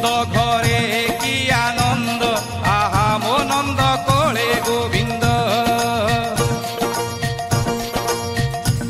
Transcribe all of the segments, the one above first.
নন্দ ঘরে কি আনন্দ, আহা মো নন্দ কোলে গোবিন্দ।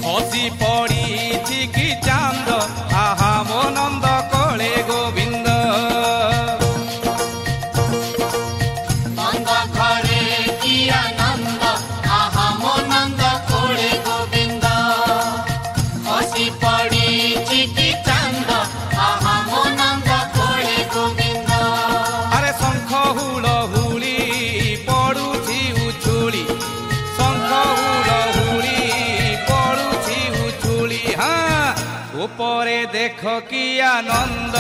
খসি পড়িছি কি চান্দ, আহা মো নন্দ কোলে গোবিন্দ। নন্দ ঘরে কি আনন্দ, আহা মো নন্দ কোলে গোবিন্দ। খসি পড়িছি কি চান্দ, আহা মো নন্দ কোলে গোবিন্দ। আরে শঙ্খ হুল হুলি পড়ুছি উছুলি, শঙ্খ হুল হুলি পড়ুছি উছুলি। হ্যাঁ উপরে দেখ কি আনন্দ,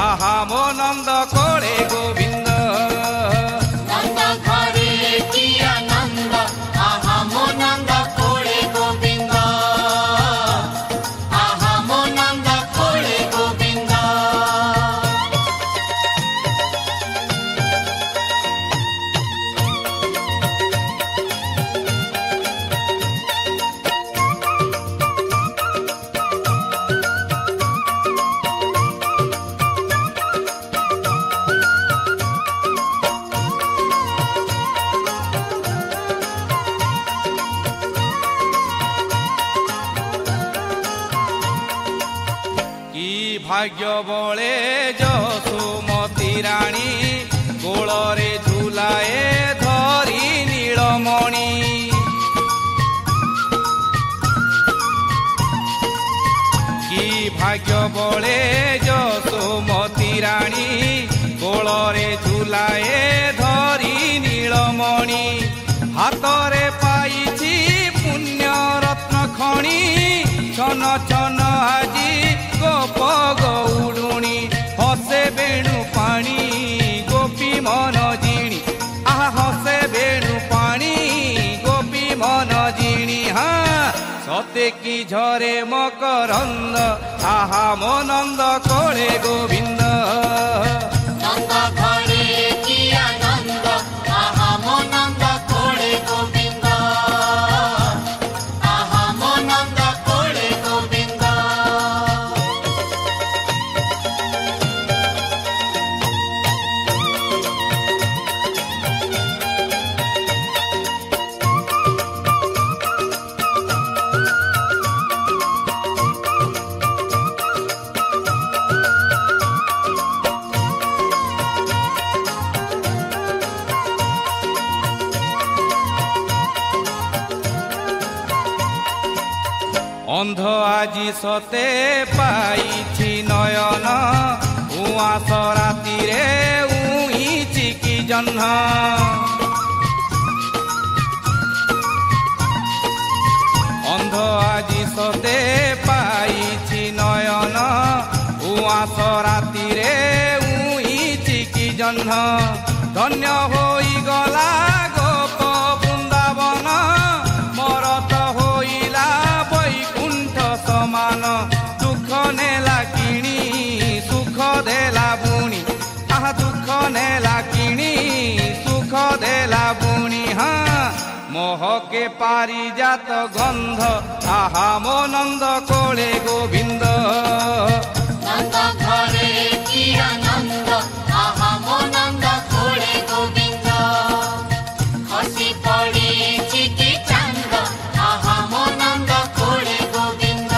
আহা মো নন্দ কোলে গোবিন্দ। নন্দ ঘরে কি আনন্দ, আহা মো নন্দ কোলে গোবিন্দ। আহা মো নন্দ কোলে গোবিন্দ। কি ভাগ্য বলে যশোমতী রানী, গোলরে ঝুলায়ে ধরি নীলমণি। কি ভাগ্য বলে যশোমতী রানী, গোলরে ঝুলায়ে ধরি নীলমণি। হাতরে পাইছি পুণ্য রত্ন খনি, ছন ছন আজি গোপ গৌড়ুণী। হসে বেণু পাণি গোপী মন জিণি, আহা হসে বেণু পাণি গোপী মন জিণি। হ্যাঁ সতে কি ঝরে মকরন্দ, আহা মো নন্দ কোলে গোবিন্দ। নন্দ ঘরে কি আনন্দ, আহা মো নন্দ কোলে গোবিন্দ। আহা মো নন্দ কোলে গোবিন্দ। অন্ধ আজি সতে পাইছি নয়ন, উয়াস রাতিরে উইছি কি জহ্ন। অন্ধ আজি সতে পাইছি নয়ন, উয়াস রাতিরে উইছি কি জহ্ন। ধন্য হই গলা গোপ বৃন্দাবন, মরত হইলা বৈকুণ্ঠ সমান। দুঃখ নেলা কিণি সুখ দেলা বুণি, আহা দুঃখ নেলা কিণি সুখ দেলা বুণি। হ্যাঁ মোহকে পারিজাত গন্ধ, আহা মো নন্দ কোলে গোবিন্দ। নন্দ ঘরে কি আনন্দ, আহা মো নন্দ কোলে গোবিন্দ। খসি পড়িছি কি চান্দ, আহা মো নন্দ কোলে গোবিন্দ।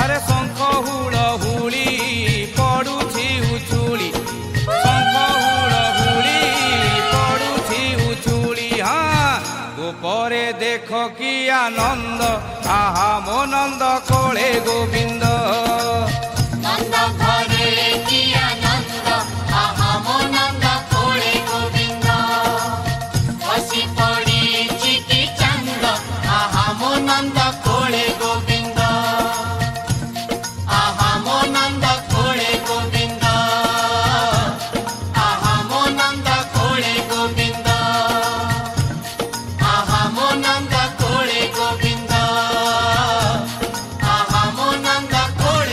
আরে শঙ্খ হুল হুলি পড়ুছি উছুলি, শঙ্খ হুল হুলি পড়ুছি উছুলি। হ্যাঁ উপরে দেখ কি আনন্দ, আহা মো নন্দ কোলে গোবিন্দ। নন্দ ঘরে কি আনন্দ, আহা মো নন্দ কোলে গোবিন্দ। খসি পড়িছি কি চান্দ, আহা মো নন্দ কোলে গোবিন্দ। আহা মো নন্দ কোলে গোবিন্দ। আহা মো নন্দ কোলে গোবিন্দ। আহা মো নন্দ কোলে গোবিন্দ। আহা মো নন্দ কোলে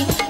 রানী